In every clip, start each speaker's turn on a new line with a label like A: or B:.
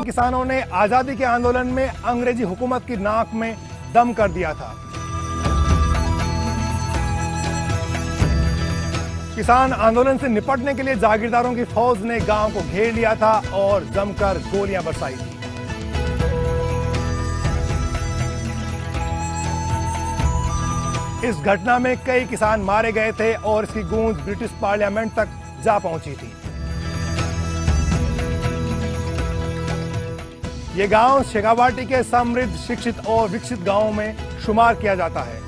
A: किसानों ने आजादी के आंदोलन में अंग्रेजी हुकूमत की नाक में दम कर दिया था। किसान आंदोलन से निपटने के लिए जागीरदारों की फौज ने गांव को घेर लिया था और जमकर गोलियां बरसाई थी। इस घटना में कई किसान मारे गए थे और इसकी गूंज ब्रिटिश पार्लियामेंट तक जा पहुंची थी। यह गांव शेखावाटी के समृद्ध, शिक्षित और विकसित गांवों में शुमार किया जाता है।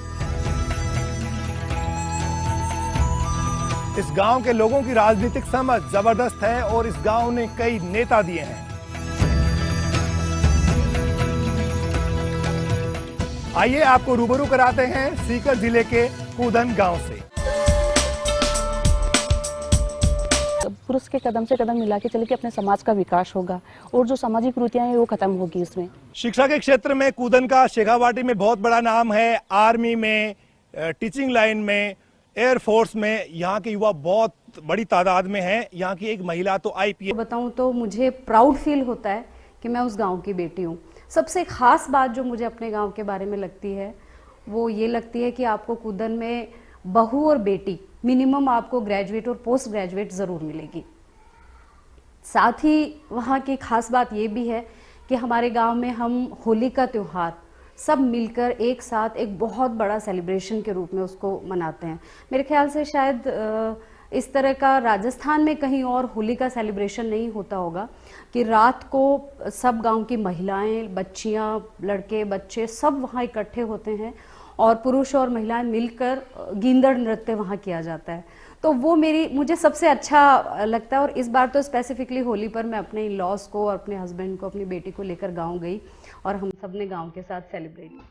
A: इस गांव के लोगों की राजनीतिक समझ जबरदस्त है और इस गांव ने कई नेता दिए हैं। आइए आपको रूबरू कराते हैं सीकर जिले के कूदन गांव से।
B: पुरुष के कदम से कदम मिला के चले कि अपने समाज का विकास होगा और जो सामाजिक कुरीतियां हैं वो खत्म होगी। इसमें
A: शिक्षा के क्षेत्र में कूदन का शेखावाटी में बहुत बड़ा नाम है। आर्मी में, टीचिंग लाइन में, एयरफोर्स में यहाँ के युवा बहुत बड़ी तादाद में हैं। यहाँ की एक महिला तो IPS।
C: बताऊं तो मुझे प्राउड फील होता है कि मैं उस गांव की बेटी हूँ। सबसे खास बात जो मुझे अपने गांव के बारे में लगती है वो ये लगती है कि आपको कूदन में बहू और बेटी मिनिमम आपको ग्रेजुएट और पोस्ट ग्रेजुएट ज़रूर मिलेगी। साथ ही वहाँ की खास बात ये भी है कि हमारे गांव में हम होली का त्यौहार सब मिलकर एक साथ एक बहुत बड़ा सेलिब्रेशन के रूप में उसको मनाते हैं। मेरे ख्याल से शायद इस तरह का राजस्थान में कहीं और होली का सेलिब्रेशन नहीं होता होगा कि रात को सब गांव की महिलाएं, बच्चियां, लड़के, बच्चे सब वहाँ इकट्ठे होते हैं और पुरुष और महिलाएं मिलकर गींदड़ नृत्य वहाँ किया जाता है। तो वो मुझे सबसे अच्छा लगता है। और इस बार तो स्पेसिफिकली होली पर मैं अपने इन-लॉज को और अपने हस्बैंड को, अपनी बेटी को लेकर गाँव गई और हम सब ने गाँव के साथ सेलिब्रेट किया।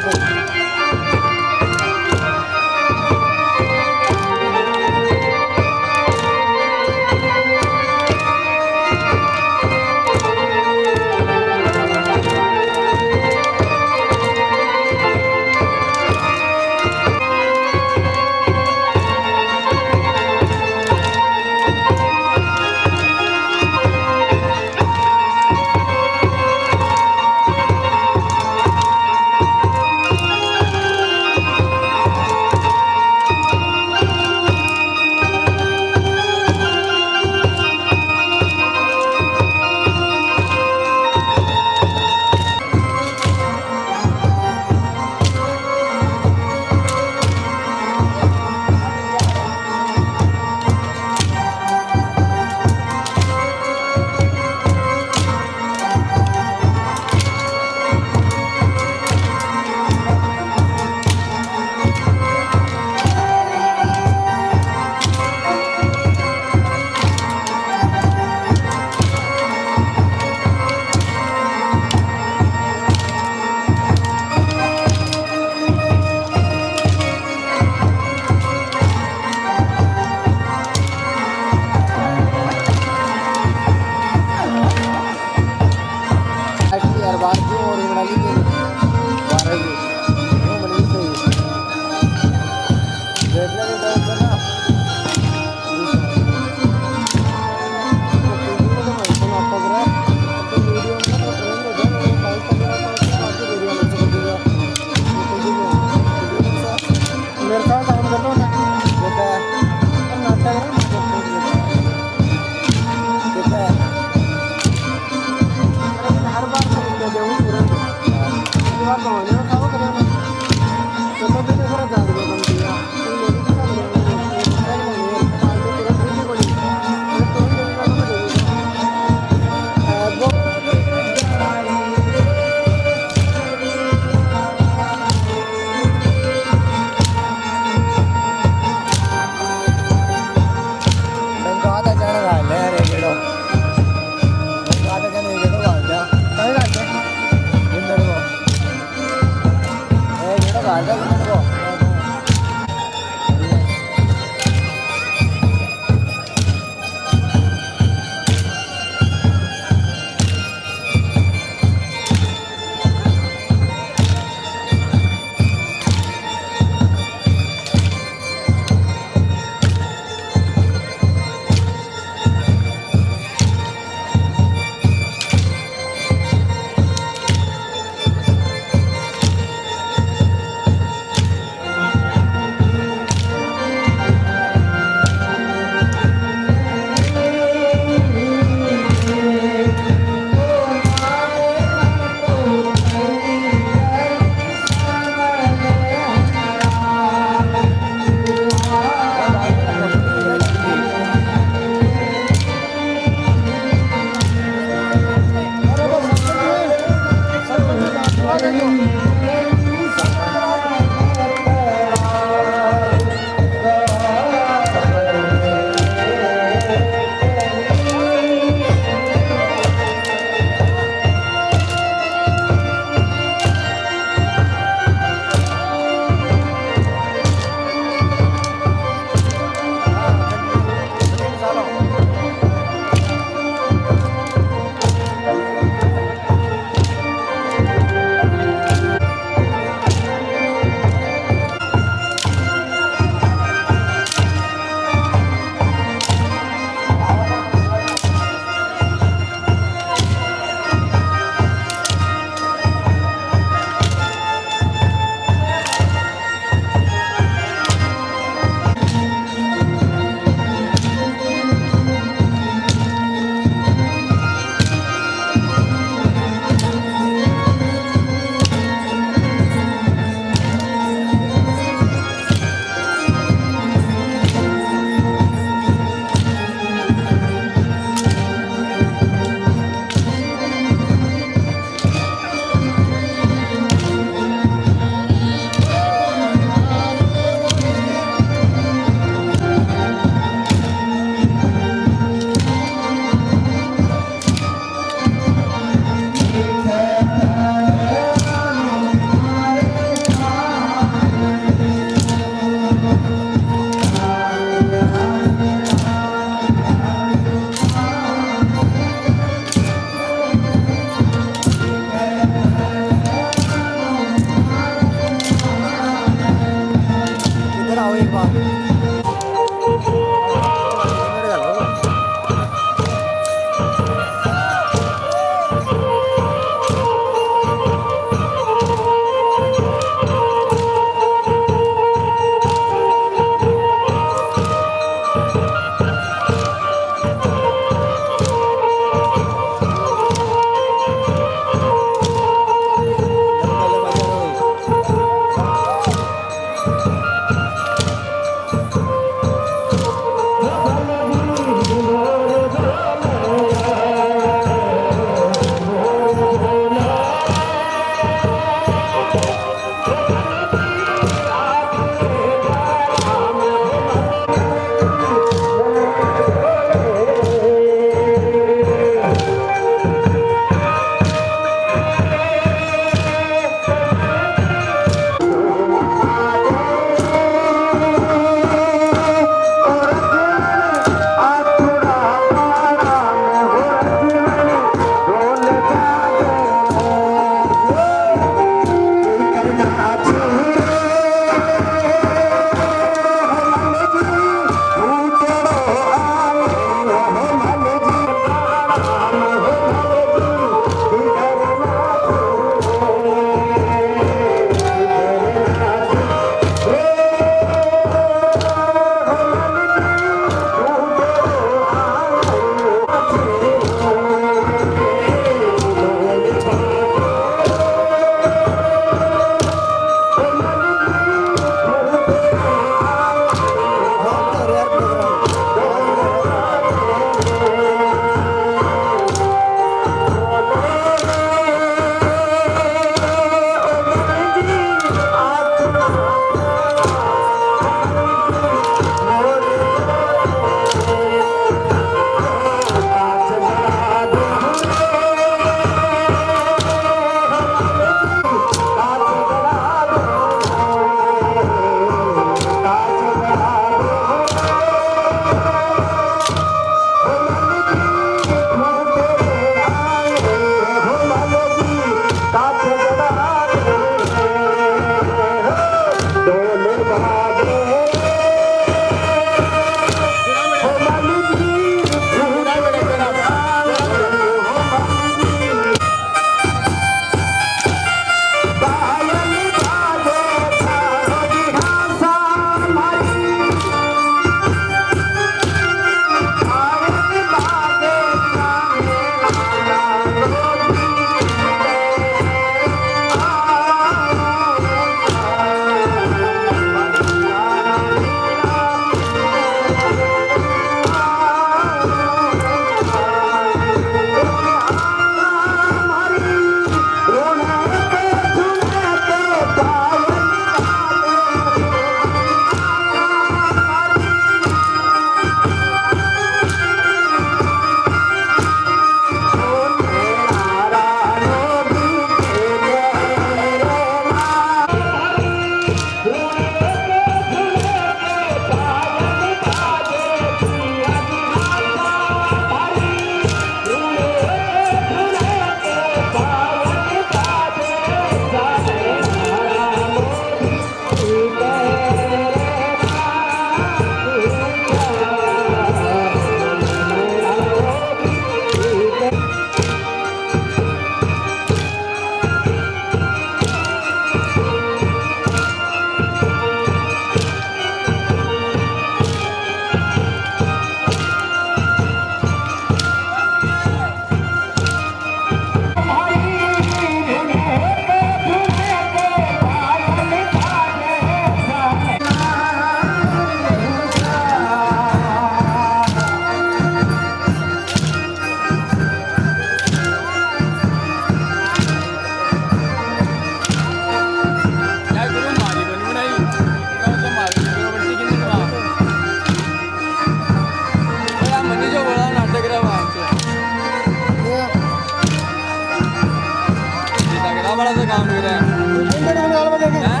D: बड़ा सा काम हो रहा है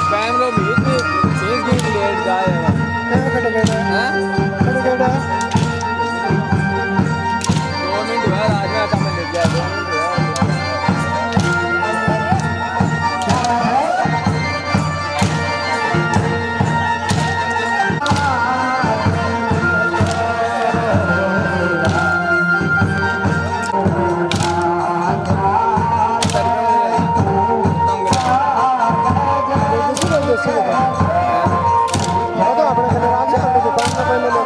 D: कैमरा भी चेंज की लेट जाएगा गवर्नमेंट है आज में काम ले गया
E: આપણે કને રાજા આપણે દુકાન માં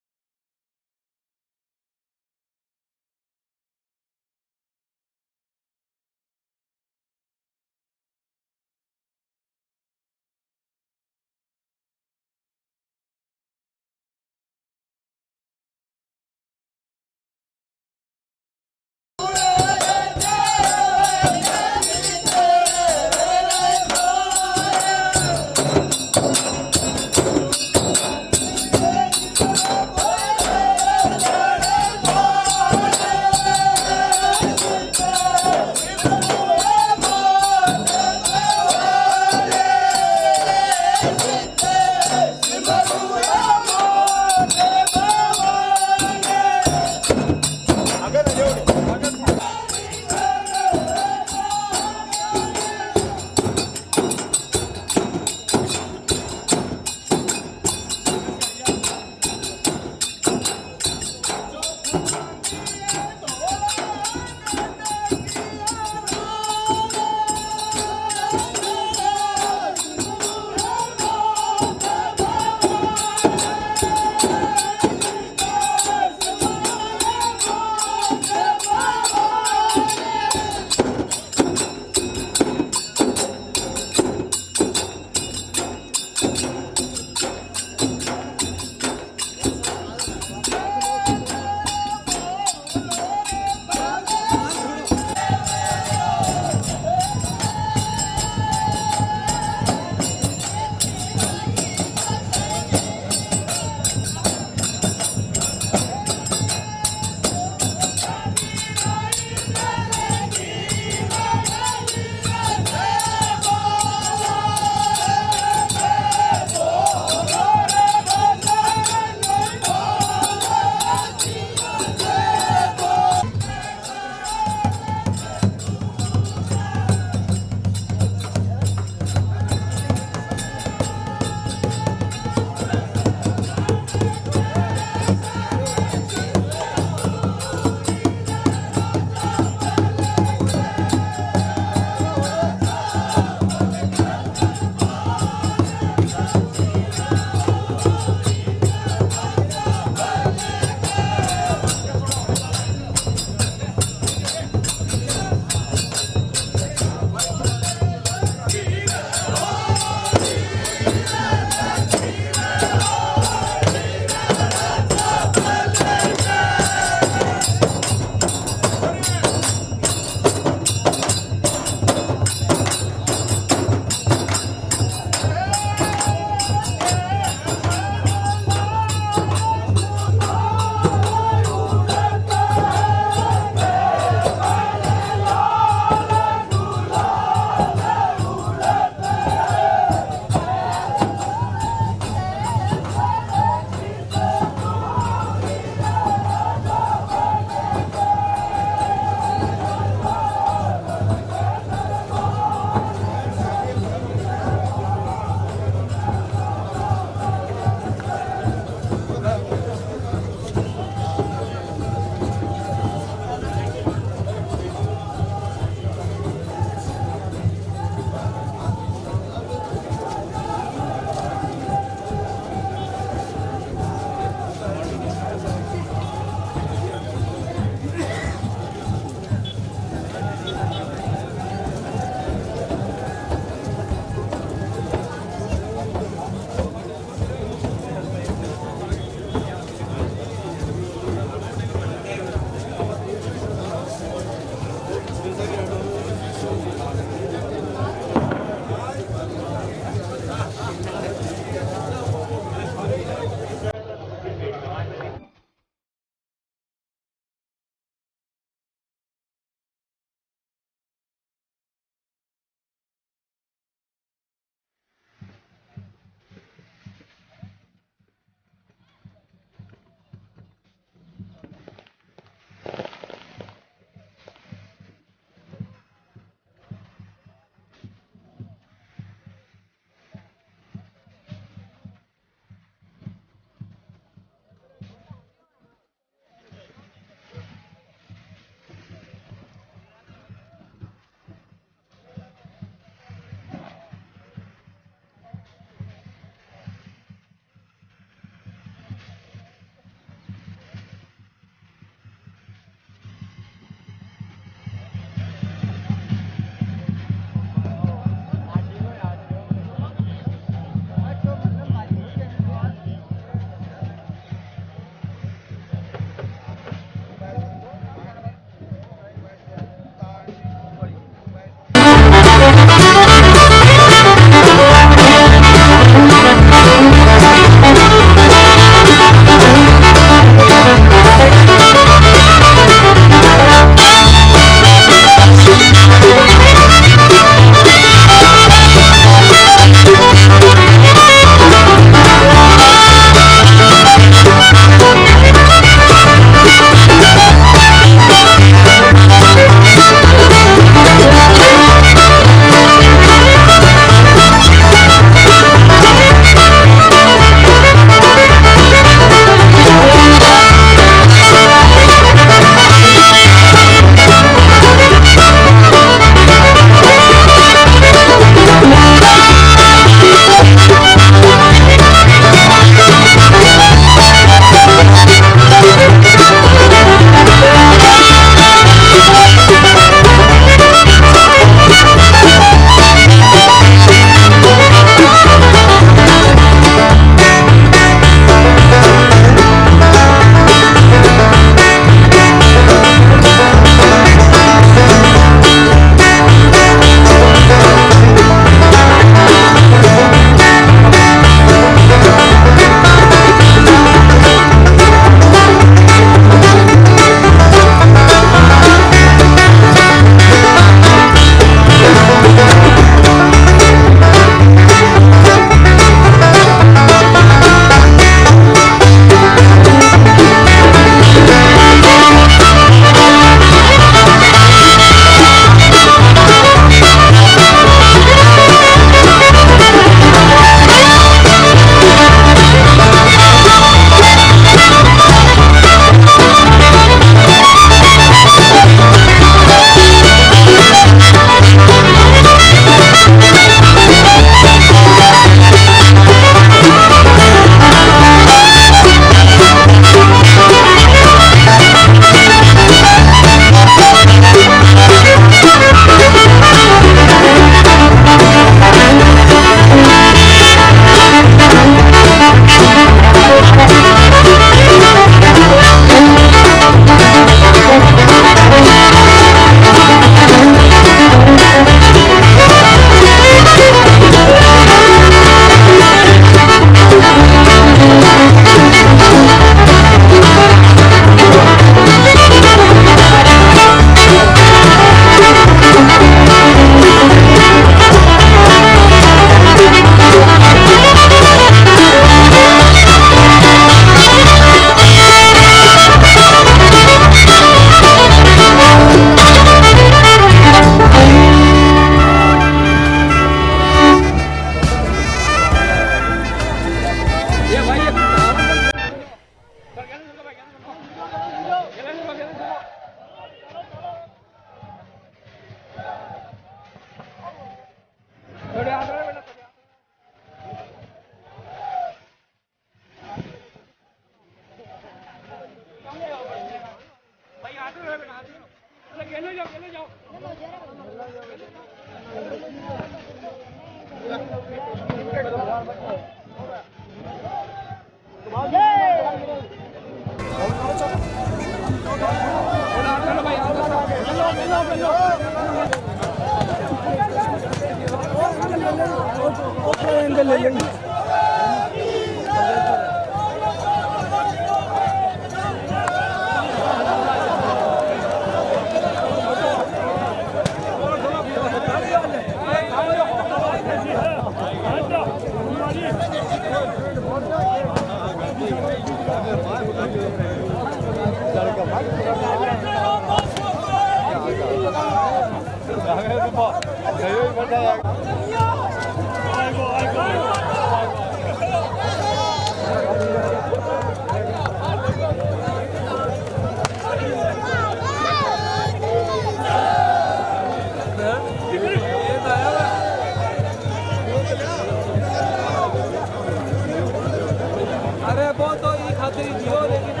D: अरे वो तो ये खातिर दियो लेकिन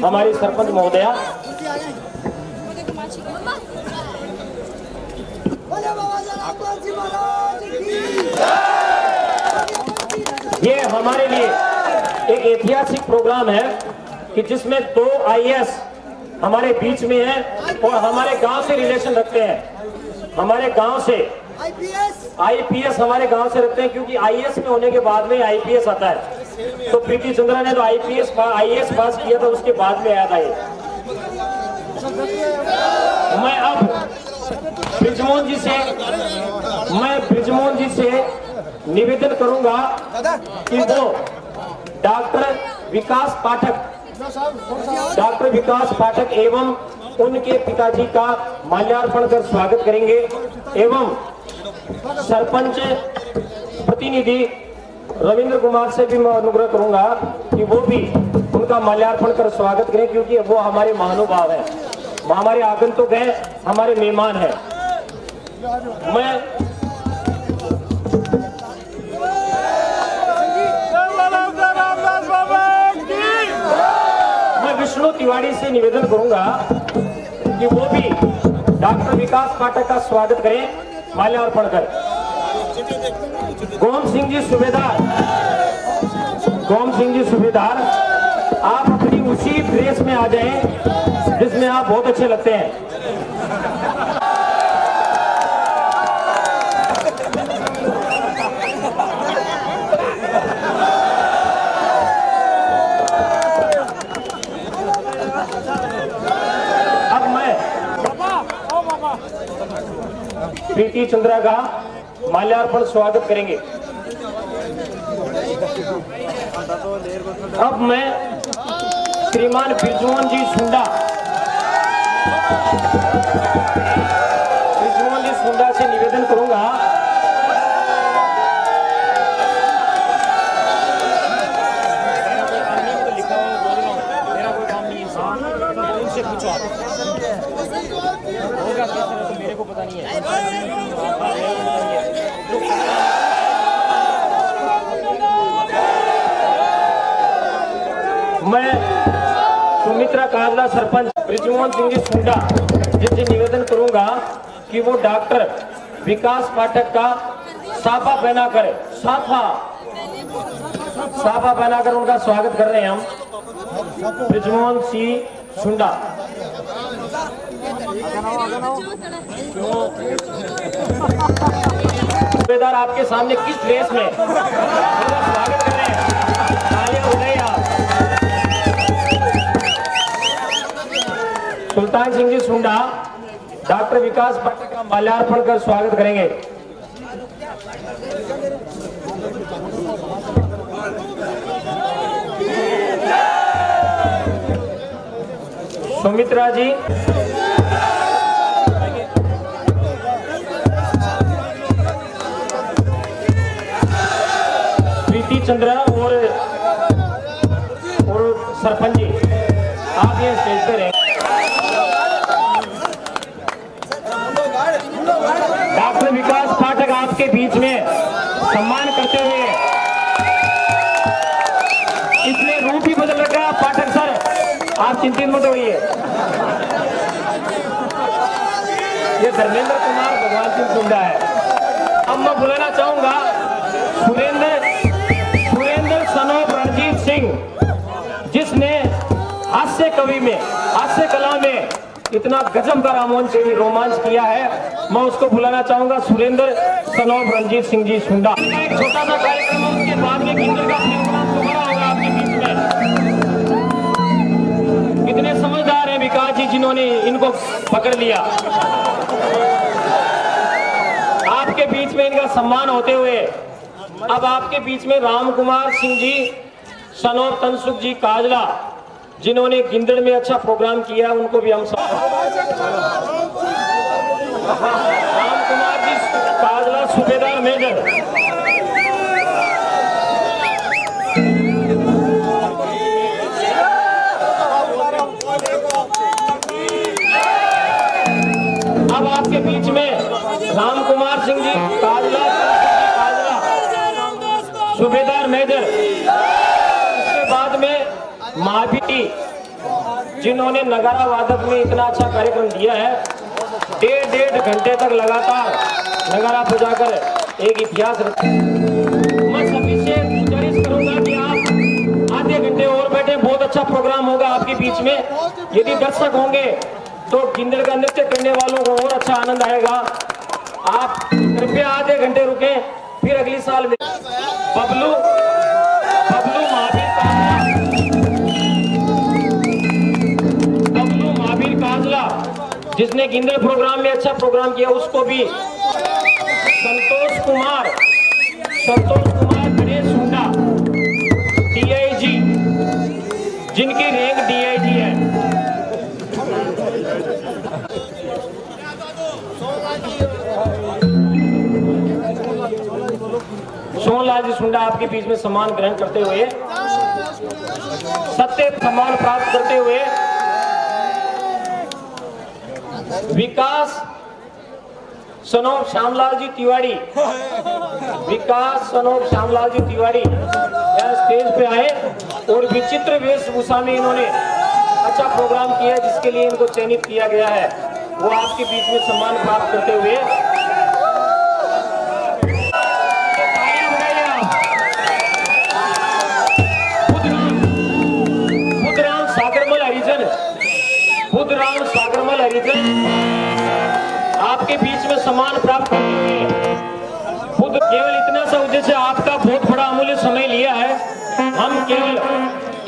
E: हमारी सरपंच महोदया। ये हमारे लिए एक ऐतिहासिक प्रोग्राम है कि जिसमें 2 आईएएस हमारे बीच में है और हमारे गांव से रिलेशन रखते हैं। हमारे गांव से आईपीएस हमारे गांव से रखते हैं, क्योंकि आईएएस में होने के बाद में आईपीएस आता है। तो प्रीति चंद्रा ने तो आईएएस पास किया था, उसके बाद में आया था ये। मैं अब ब्रिजमोहन जी से निवेदन करूंगा कि वो डॉक्टर विकास पाठक एवं उनके पिताजी का माल्यार्पण कर स्वागत करेंगे एवं सरपंच प्रतिनिधि रविंद्र कुमार से भी मैं अनुग्रह करूंगा कि वो भी उनका माल्यार्पण कर स्वागत करें, क्योंकि वो हमारे महानुभाव हैं, हमारे आगंतुक हैं, हमारे मेहमान हैं। मैं विष्णु तिवारी से निवेदन करूंगा कि वो भी डॉक्टर विकास पाठक का स्वागत करें माल्यार्पण कर। गोम सिंह जी सूबेदार, आप अपनी उसी ड्रेस में आ जाएं जिसमें आप बहुत अच्छे लगते हैं। अब मैं प्रीति चंद्रा का माल्यार्पण स्वागत करेंगे। अब मैं श्रीमान ब्रिजमोहन जी सुंडा से निवेदन करूंगा मेरे को पता नहीं है। मैं सुमित्रा काजला सरपंच ब्रिजमोहन सिंह जी सुंडा जिनसे निवेदन करूंगा कि वो डॉक्टर विकास पाठक का साफा पहनाकर उनका स्वागत कर रहे हैं हम। ब्रिजमोहन सिंह सुंडा। सूबेदार आपके सामने किस ड्रेस में स्वागत कर रहे हैं, तालियां हो गई आप। सुल्तान सिंह जी सुंडा डॉक्टर विकास पाठक का माल्यार्पण कर स्वागत करेंगे। सुमित्रा जी, प्रीति चंद्रा और सरपंच जी, आप ये स्टेज पे रहें। डॉक्टर विकास पाठक आपके बीच में सम्मान करते हुए, इसलिए रूप ही बदल रखा है पाठक सर, आप चिंतित मत होइए। ये धर्मेंद्र कुमार भगवान सिंह सुंडा है। अब मैं बुलाना चाहूंगा सुरेंद्र सन ऑफ रणजीत सिंह, जिसने हास्य कला में इतना गजब का रोमांच किया है। मैं उसको बुलाना चाहूंगा सुरेंद्र सन ऑफ रणजीत सिंह जी सुंडा। एक छोटा सा कार्यक्रम है, उसके बाद में किंडर का प्रोग्राम दोबारा होगा आपके बीच में। कितने समझदार हैं विकास जी जिन्होंने इनको पकड़ लिया। आपके बीच में इनका सम्मान होते हुए अब आपके बीच में राम कुमार सिंह जी सन ऑफ तनसुख जी काजला, जिन्होंने गिंदड़ में अच्छा प्रोग्राम किया, उनको भी हम राम कुमार जी काजला सूबेदार मेजर। अब आपके बीच में राम कुमार सिंह जी काजला सूबेदार मेजर। इसके बाद में जिन्होंने नगारा वादक में इतना अच्छा कार्यक्रम दिया है। 1.5 घंटे तक लगातार नगारा बजाकर एक इतिहास मैं सभी से गुजारिश करूंगा कि आप आधे घंटे और बैठे। बहुत अच्छा प्रोग्राम होगा आपके बीच में। यदि दर्शक होंगे तो गिंदड़ का नृत्य करने वालों को और अच्छा आनंद आएगा। आप कृपया आधे घंटे रुके, फिर अगली साल में बबलू महावीर काजला जिसने गिंदड़ प्रोग्राम में अच्छा प्रोग्राम किया, उसको भी संतोष कुमार गणेश हुंडा डीआईजी, जिनकी रैंक डीआईजी है। सोनलाल जी सुंडा आपके बीच में सम्मान ग्रहण करते हुए, सत्य सम्मान प्राप्त करते हुए विकास सनोप श्यामलाल जी तिवारी यहाँ स्टेज पे आए और विचित्र वेशभूषा में इन्होंने अच्छा प्रोग्राम किया, जिसके लिए इनको चयनित किया गया है। वो आपके बीच में सम्मान प्राप्त करते हुए बुद्धराम सागरमल हरिजन आपके बीच में सम्मान प्राप्त करते हुए खुद केवल इतना सा उद्देश्य आपका बहुत बड़ा अमूल्य समय लिया है। हम केवल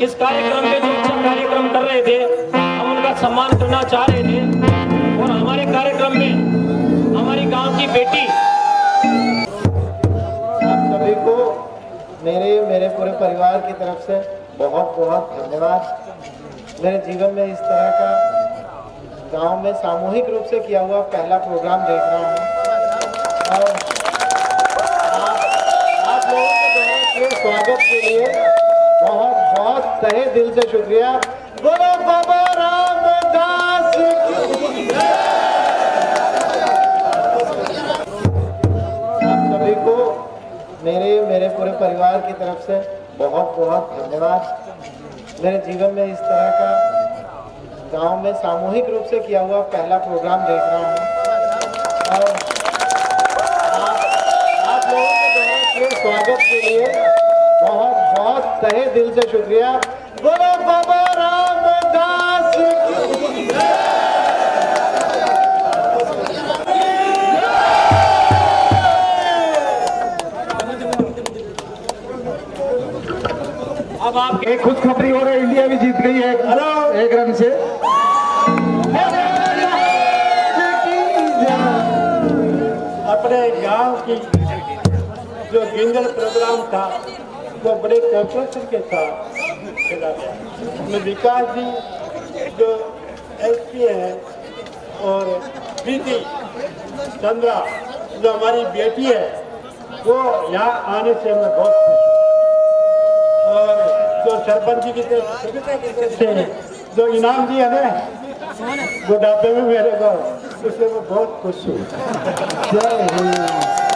E: इस कार्यक्रम में जो अच्छा कार्यक्रम कर रहे थे, हम उनका सम्मान करना चाह रहे थे। और हमारे कार्यक्रम में हमारी गांव की बेटी,
F: आप सभी को मेरे पूरे परिवार की तरफ से बहुत बहुत धन्यवाद। मेरे जीवन में इस तरह का गांव में सामूहिक रूप से किया हुआ पहला प्रोग्राम देख रहा हूं और आप लोगों के स्वागत के लिए बहुत बहुत तहे दिल से शुक्रिया। बोलो बाबा रामदास की जय। आप सभी को मेरे पूरे परिवार की तरफ से बहुत बहुत धन्यवाद। मेरे जीवन में इस तरह का गांव में सामूहिक रूप से किया हुआ पहला प्रोग्राम देख रहा हूं और आप लोगों के स्वागत के लिए बहुत बहुत तहे दिल से शुक्रिया। बोलो बाबा रामदास की जय।
E: अब आप
F: एक खुशखबरी हो रही है, इंडिया भी जीत गई है एक रन से।
G: अपने गांव की जो गिंदड़ प्रोग्राम था वो बड़े कॉन्ट्रेक्टर के साथ खेला गया। उसमें विकास जी जो एसपी है और प्रीति चंद्रा जो हमारी बेटी है, वो यहाँ आने से मैं बहुत खुश हूँ। और जो सरपंच जी की तरफ से जो इनाम दिया ना बुढ़ापे में मेरे को, उससे मैं बहुत खुश हूँ। जय हिंद।